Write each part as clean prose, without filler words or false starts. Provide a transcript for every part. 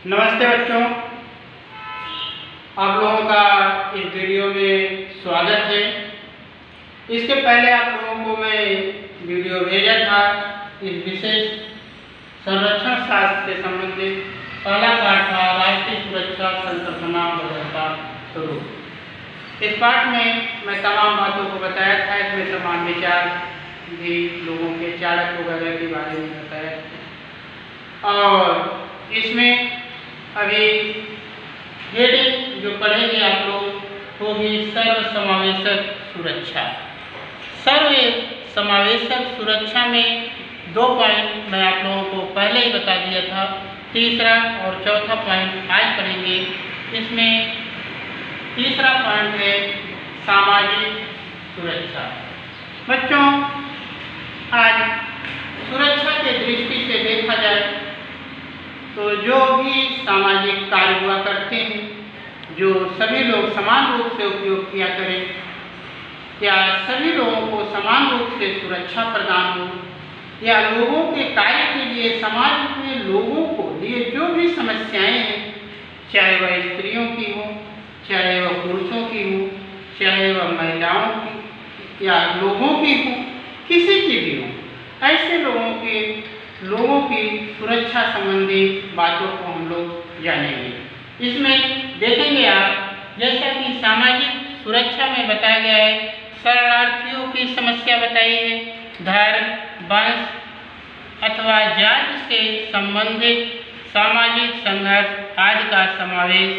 नमस्ते बच्चों, आप लोगों का इस वीडियो में स्वागत है। इसके पहले आप लोगों को मैं वीडियो भेजा था इस विशेष संरक्षण शास्त्र से संबंधित। पहला पाठ था राष्ट्रीय सुरक्षा संकल्पना 2007 स्वरूप। इस पाठ में मैं तमाम बातों को बताया था, इसमें तमाम विचार भी लोगों के चालक वगैरह के बारे में बताया और इसमें अभी हेडिंग जो पढ़ेंगे आप लोग वो भी सर्व समावेशक सुरक्षा। सर्व समावेशक सुरक्षा में 2 पॉइंट मैं आप लोगों को पहले ही बता दिया था, तीसरा और चौथा पॉइंट आज पढ़ेंगे। इसमें तीसरा पॉइंट है सामाजिक सुरक्षा। बच्चों, आज सुरक्षा के दृष्टि से देखा जाए तो जो भी सामाजिक कार्य हुआ करते हैं, जो सभी लोग समान रूप से उपयोग किया करें, या सभी लोगों को समान रूप से सुरक्षा प्रदान हो, या लोगों के कार्य के लिए समाज में लोगों को लिए जो भी समस्याएं हैं, चाहे वह स्त्रियों की हो, चाहे वह पुरुषों की हो, चाहे वह महिलाओं की या लोगों की हो, किसी की भी हो, ऐसे लोगों की सुरक्षा संबंधी बातों को हम लोग जानेंगे। इसमें देखेंगे आप, जैसा कि सामाजिक सुरक्षा में बताया गया है, शरणार्थियों की समस्या बताई है, धर्म, वंश अथवा जाति से संबंधित सामाजिक संघर्ष आदि का समावेश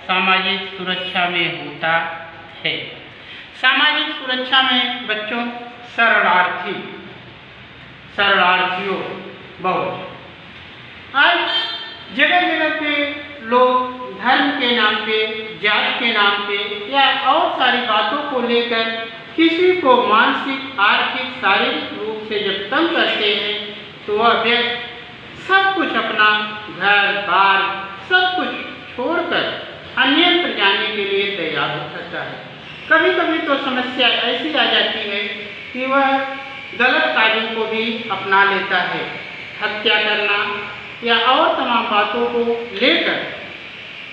सामाजिक सुरक्षा में होता है। सामाजिक सुरक्षा में बच्चों शरणार्थियों बहुत आज जगह जगह पे लोग धर्म के नाम पे, जाति के नाम पे या और सारी बातों को लेकर किसी को मानसिक, आर्थिक, शारीरिक रूप से जब तंग करते हैं तो वह व्यक्ति सब कुछ अपना घर बार सब कुछ छोड़कर अन्यत्र जाने के लिए तैयार हो जाता है। कभी कभी तो समस्या ऐसी आ जाती है कि वह गलत कार्यों को भी अपना लेता है। हत्या करना या और तमाम बातों को लेकर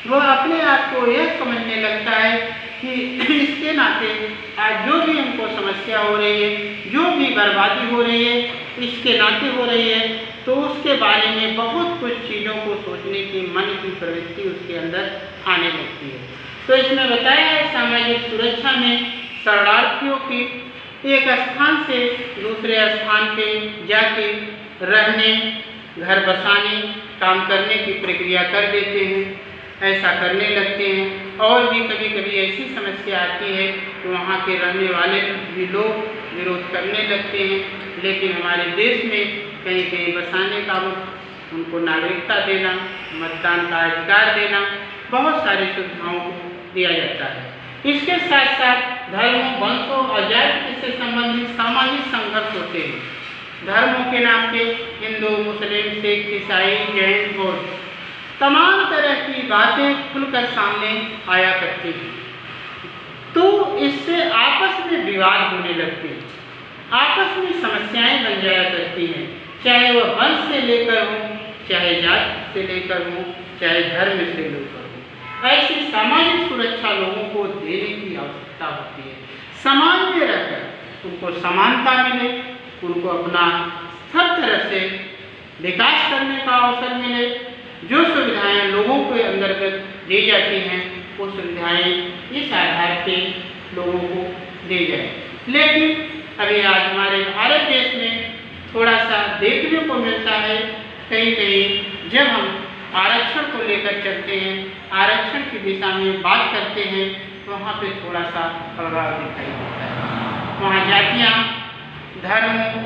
वह अपने आप को यह समझने लगता है कि इसके नाते आज जो भी हमको समस्या हो रही है, जो भी बर्बादी हो रही है, इसके नाते हो रही है, तो उसके बारे में बहुत कुछ चीज़ों को सोचने की मन की प्रवृत्ति उसके अंदर आने लगती है। तो इसमें बताया है सामाजिक सुरक्षा में शरणार्थियों की एक स्थान से दूसरे स्थान पे जाके रहने, घर बसाने, काम करने की प्रक्रिया कर देते हैं, ऐसा करने लगते हैं। और भी कभी कभी ऐसी समस्या आती है कि वहाँ के रहने वाले भी लोग विरोध करने लगते हैं, लेकिन हमारे देश में कहीं कहीं बसाने का उनको नागरिकता देना, मतदान का अधिकार देना, बहुत सारी सुविधाओं को दिया जाता है। इसके साथ साथ धर्मों, वंशों और जाति से संबंधित सामाजिक संघर्ष होते हैं। धर्मों के नाम पे हिंदू, मुस्लिम, सिख, ईसाई, जैन, बौद्ध तमाम तरह की बातें खुलकर सामने आया करती हैं, तो इससे आपस में विवाद होने लगते हैं, आपस में समस्याएं बन जाया करती हैं, चाहे वह वंश से लेकर हो, चाहे जाति से लेकर हो, चाहे धर्म से लेकर हो। ऐसी सामाजिक सुरक्षा लोगों को देने की आवश्यकता होती है। समाज में रहकर उनको समानता मिले, उनको अपना हर तरह से विकास करने का अवसर मिले, जो सुविधाएं लोगों के अंतर्गत दी जाती हैं वो सुविधाएं इस आधार पे लोगों को दी जाए। लेकिन अभी आज हमारे भारत देश में थोड़ा सा देखने को मिलता है, कहीं कहीं जब हम आरक्षण को लेकर चलते हैं, आरक्षण की दिशा में बात करते हैं, तो वहाँ पे थोड़ा सा अलगाव दिखाई देता है। वहाँ जातियाँ, धर्मों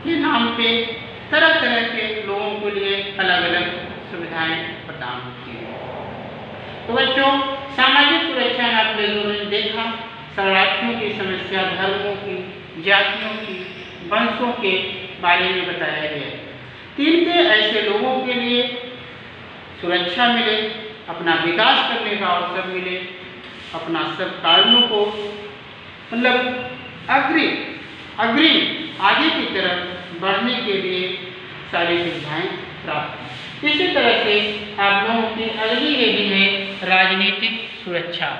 के नाम पे तरह तरह के लोगों के लिए अलग अलग सुविधाएं प्रदान होती हैं। तो बच्चों, सामाजिक सुरक्षा में आप लोगों ने देखा शरणार्थियों की समस्या, धर्मों की, जातियों की, वंशों के बारे में बताया गया है। तीन के ऐसे लोगों के लिए सुरक्षा मिले, अपना विकास करने का अवसर मिले, अपना सब कार्यों को मतलब अग्रिम आगे की तरफ बढ़ने के लिए सारी सुविधाएं प्राप्त इसी तरह से आप लोगों की अगली हेडिंग है राजनीतिक सुरक्षा।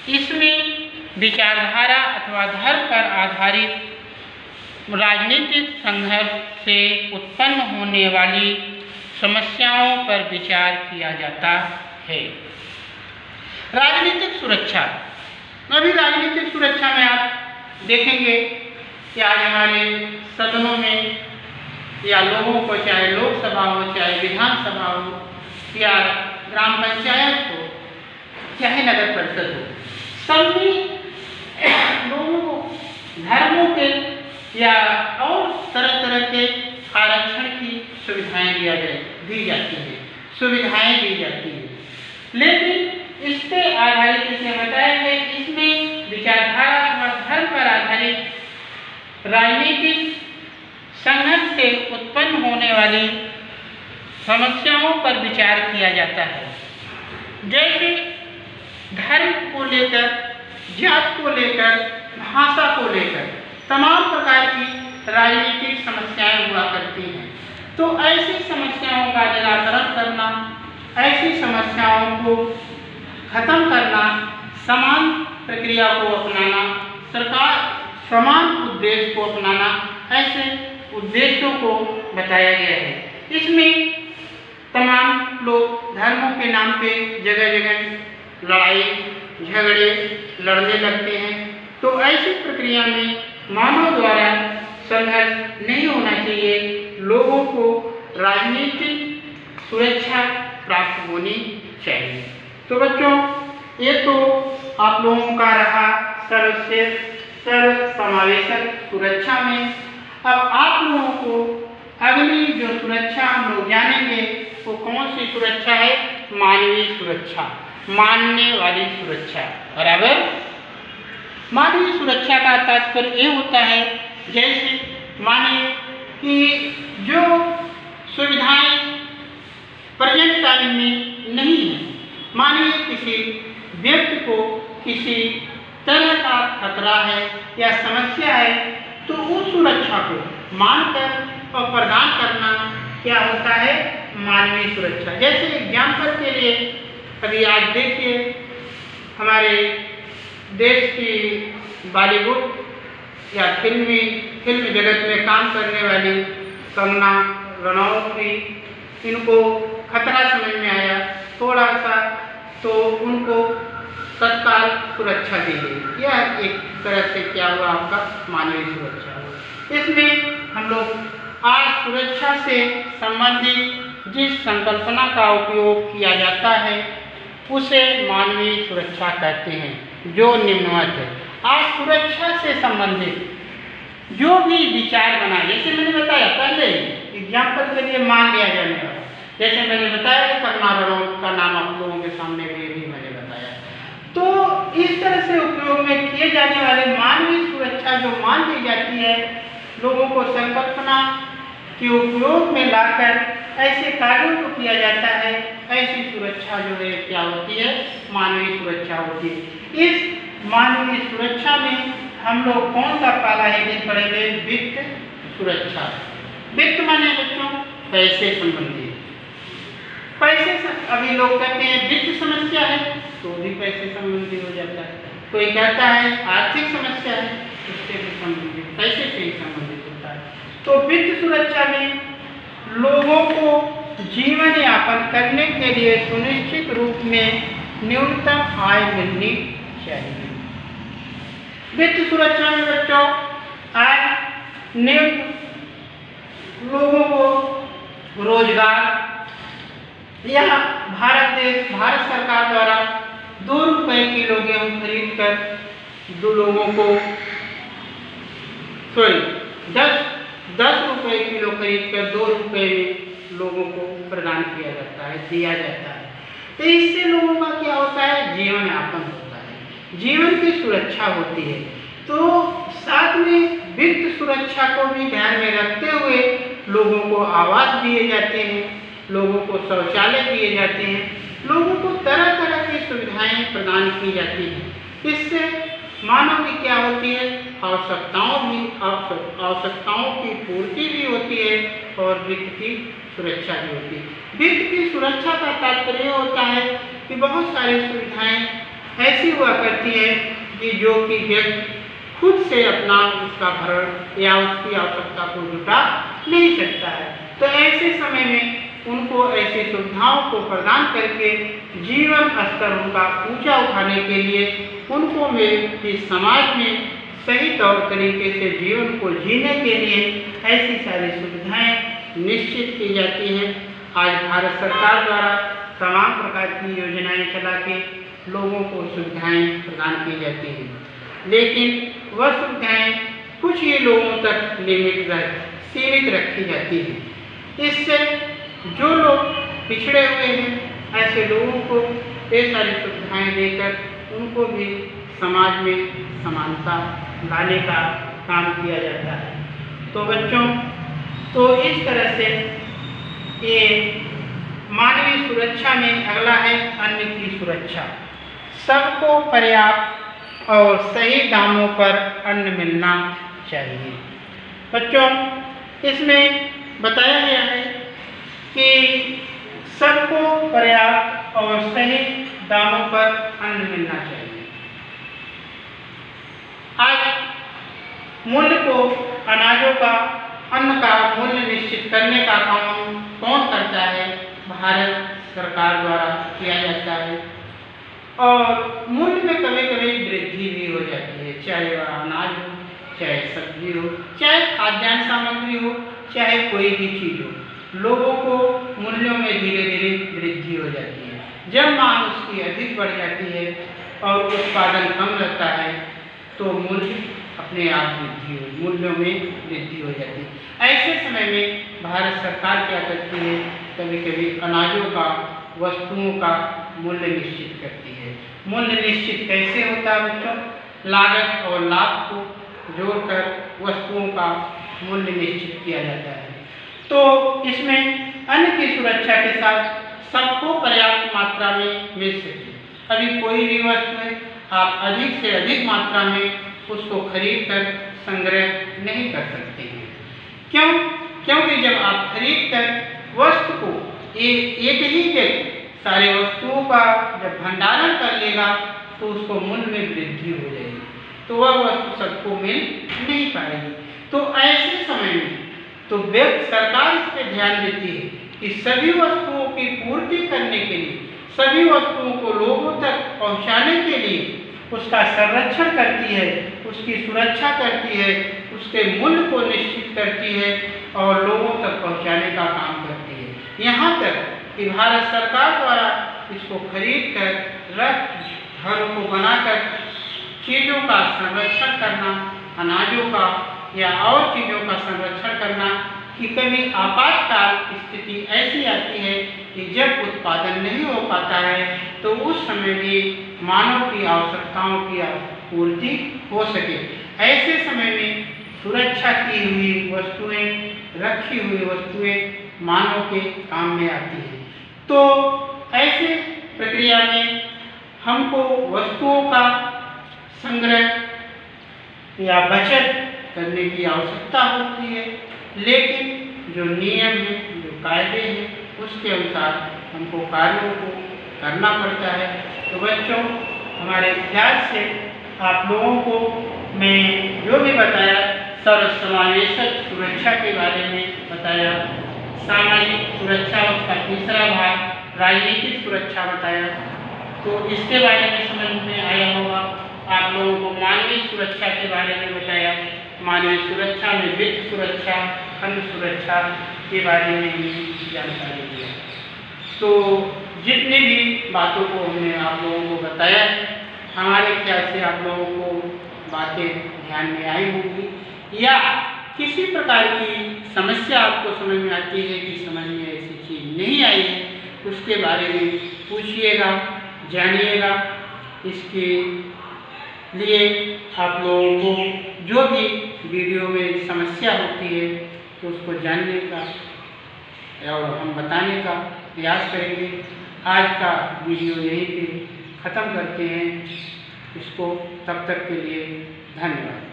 इसमें विचारधारा अथवा धर्म पर आधारित राजनीतिक संघर्ष से उत्पन्न होने वाली समस्याओं पर विचार किया जाता है। राजनीतिक सुरक्षा, अभी राजनीतिक सुरक्षा में आप देखेंगे कि आज हमारे सदनों में या लोगों को, चाहे लोकसभा हो, चाहे विधानसभा हो, या ग्राम पंचायत हो, चाहे नगर परिषद हो, सभी लोगों को धर्मों के या और तरह तरह के आरक्षण की सुविधाएं दी जाती है, सुविधाएं दी जाती है। लेकिन इस पे आधारित इसने बताया है, इसमें विचारधारा व धर्म पर आधारित राजनीतिक संघर्ष से उत्पन्न होने वाली समस्याओं पर विचार किया जाता है। जैसे धर्म को लेकर, जात को लेकर, भाषा को लेकर तमाम प्रकार की राजनीतिक समस्याएं हुआ करती हैं। तो ऐसी समस्याओं का निराकरण करना, ऐसी समस्याओं को खत्म करना, समान प्रक्रिया को अपनाना, सरकार समान उद्देश्य को अपनाना, ऐसे उद्देश्यों को बताया गया है। इसमें तमाम लोग धर्मों के नाम पे जगह जगह लड़ाई झगड़े लड़ने लगते हैं। तो ऐसी प्रक्रिया में मानव द्वारा संघर्ष नहीं होना चाहिए। लोगों को राजनीतिक सुरक्षा प्राप्त होनी चाहिए। तो बच्चों, ये तो आप लोगों का रहा सर्व समावेशक सुरक्षा में। अब आप लोगों को अगली जो सुरक्षा हम लोग जानेंगे वो कौन सी सुरक्षा है? मानवीय सुरक्षा, मानने वाली सुरक्षा। बराबर। मानवीय सुरक्षा का तात्पर्य ये होता है, जैसे मानिए कि जो सुविधाएं प्रेजेंट टाइम में नहीं है, मानिए किसी व्यक्ति को किसी तरह का खतरा है या समस्या है, तो उस सुरक्षा को मानकर और प्रदान करना क्या होता है? मानवीय सुरक्षा। जैसे एग्जाम्पल के लिए अभी आज देखिए, हमारे देश की बॉलीवुड या फिल्म जगत में काम करने वाली कंगना रनौत भी, इनको खतरा समझ में आया थोड़ा सा, तो उनको तत्काल सुरक्षा दी गई। यह एक तरह से क्या हुआ? आपका मानवीय सुरक्षा हुआ। इसमें हम लोग आज सुरक्षा से संबंधित जिस संकल्पना का उपयोग किया जाता है उसे मानवीय सुरक्षा कहते हैं, जो निम्नवत है। आज सुरक्षा से संबंधित जो भी विचार बना, जैसे मैंने बताया पहले एग्जाम्पल के लिए मान लिया जाने वाला, जैसे मैंने बताया कि कंगना रनौत का नाम आप लोगों के सामने भी मैंने बताया। तो इस तरह से उपयोग में किए जाने वाले मानवीय सुरक्षा जो मान ली जाती है, लोगों को संकल्पना के उपयोग में लाकर ऐसे कार्यों को किया जाता है, ऐसी सुरक्षा जो है क्या होती है? मानवीय सुरक्षा होती है। इस मानवीय सुरक्षा में हम लोग कौन सा पहला हेडिंग पढ़ेंगे? वित्त सुरक्षा। वित्त माने बच्चों पैसे संबंधी। पैसे से अभी लोग कहते हैं वित्त समस्या है, तो भी पैसे संबंधी हो जाता है। कोई कहता है आर्थिक समस्या है, उससे भी संबंधित, पैसे से ही संबंधित होता है। तो वित्त सुरक्षा में लोगों को जीवन यापन करने के लिए सुनिश्चित रूप में न्यूनतम आय मिलनी चाहिए। वित्त सुरक्षा में बच्चों आय, लोगों को रोजगार, यह भारत सरकार द्वारा 2 रुपये किलो गेहूँ खरीद कर 10 रुपये किलो खरीद कर 2 रुपये में लोगों को प्रदान किया जाता है, दिया जाता है। तो इससे लोगों का क्या होता है? जीवन यापन होता है, जीवन की सुरक्षा होती है। तो साथ में वित्त सुरक्षा को भी ध्यान में रखते हुए लोगों को आवास दिए जाते हैं, लोगों को शौचालय दिए जाते हैं, लोगों को तरह तरह की सुविधाएं प्रदान की जाती हैं। इससे मानव की क्या होती है? आवश्यकताओं की पूर्ति भी होती है और वित्त की सुरक्षा भी होती है। वित्त की सुरक्षा का तात्पर्य होता है कि बहुत सारी सुविधाएं ऐसी हुआ करती है कि जो कि व्यक्ति खुद से अपना उसका भरण या उसकी आवश्यकता को जुटा नहीं सकता है। तो ऐसे समय में उनको ऐसी सुविधाओं को प्रदान करके जीवन स्तर उनका ऊंचा उठाने के लिए उनको इस समाज में सही तौर तरीके से जीवन को जीने के लिए ऐसी सारी सुविधाएं निश्चित की जाती हैं। आज भारत सरकार द्वारा तमाम प्रकार की योजनाएं चला के लोगों को सुविधाएं प्रदान की जाती हैं, लेकिन वह सुविधाएं कुछ ही लोगों तक सीमित रखी जाती हैं। इससे जो लोग पिछड़े हुए हैं ऐसे लोगों को ये सारी सुविधाएं देकर उनको भी समाज में समानता लाने का काम किया जाता है। तो बच्चों, तो इस तरह से ये मानवीय सुरक्षा में अगला है अन्न की सुरक्षा। सबको पर्याप्त और सही दामों पर अन्न मिलना चाहिए। बच्चों, इसमें बताया गया है कि सबको पर्याप्त और सही दामों पर अन्न मिलना चाहिए। आज मूल्य को अनाजों का अन्न का मूल्य निश्चित करने का काम कौन करता है? भारत सरकार द्वारा किया जाता है। और मूल्य में कभी कभी वृद्धि भी हो जाती है, चाहे वह अनाज हो, चाहे सब्जी हो, चाहे खाद्यान्न सामग्री हो, चाहे कोई भी चीज़ हो, लोगों को मूल्यों में धीरे धीरे वृद्धि हो जाती है। जब मांग उसकी अधिक बढ़ जाती है और उत्पादन कम रहता है तो मूल्य अपने आप मूल्यों में वृद्धि हो जाती है। ऐसे समय में भारत सरकार क्या करती है? कभी कभी अनाजों का, वस्तुओं का मूल्य निश्चित करती है। मूल्य निश्चित कैसे होता है बच्चों? लागत और लाभ को जोड़कर वस्तुओं का मूल्य निश्चित किया जाता है। तो इसमें अन्न की सुरक्षा के साथ सबको पर्याप्त मात्रा में मिल सके। अभी कोई भी वस्तु है, आप अधिक से अधिक मात्रा में उसको खरीद कर संग्रह नहीं कर सकते हैं। क्यों? क्योंकि जब आप खरीद कर वस्तु को एक ही व्यक्ति सारे वस्तुओं का जब भंडारण कर लेगा तो उसको मूल्य में वृद्धि हो जाएगी, तो वह वस्तु सबको मिल नहीं पाएगी। तो ऐसे समय में तो सरकार इस पर ध्यान देती है कि सभी वस्तुओं की पूर्ति करने के लिए, सभी वस्तुओं को लोगों तक पहुंचाने के लिए उसका संरक्षण करती है, उसकी सुरक्षा करती है, उसके मूल्य को निश्चित करती है और लोगों तक पहुंचाने का काम करती है। यहाँ तक कि भारत सरकार द्वारा इसको खरीद कर घरों को बनाकर चीज़ों का संरक्षण करना, अनाजों का या और चीज़ों का संरक्षण करना कि कभी आपातकाल स्थिति ऐसी आती है कि जब उत्पादन नहीं हो पाता है तो उस समय भी मानव की आवश्यकताओं की पूर्ति हो सके। ऐसे समय में सुरक्षा की हुई वस्तुएं, रखी हुई वस्तुएं मानव के काम में आती हैं। तो ऐसे प्रक्रिया में हमको वस्तुओं का संग्रह या बचत करने की आवश्यकता होती है, लेकिन जो नियम है, जो कायदे हैं, उसके अनुसार हमको कार्यों को करना पड़ता है। तो बच्चों, हमारे ख्याल से आप लोगों को मैं जो भी बताया, सर्वसमावेशक सुरक्षा के बारे में बताया, सामाजिक सुरक्षा उसका तीसरा भाग राजनीतिक सुरक्षा बताया, तो इसके बारे में समझ में आया होगा। आप लोगों को मानवीय सुरक्षा के बारे में बताया, मानवीय सुरक्षा में वित्त सुरक्षा, अन्न सुरक्षा के बारे में भी जानकारी दी। तो जितनी भी बातों को हमने आप लोगों को बताया है, हमारे ख्याल से आप लोगों को बातें ध्यान में आई होंगी, या किसी प्रकार की समस्या आपको समझ में आती है कि समझ में ऐसी चीज़ नहीं आई है, उसके बारे में पूछिएगा, जानिएगा। इसके लिए आप लोगों को जो भी वीडियो में समस्या होती है तो उसको जानने का और हम बताने का प्रयास करेंगे। आज का वीडियो यहीं पे ख़त्म करते हैं इसको। तब तक के लिए धन्यवाद।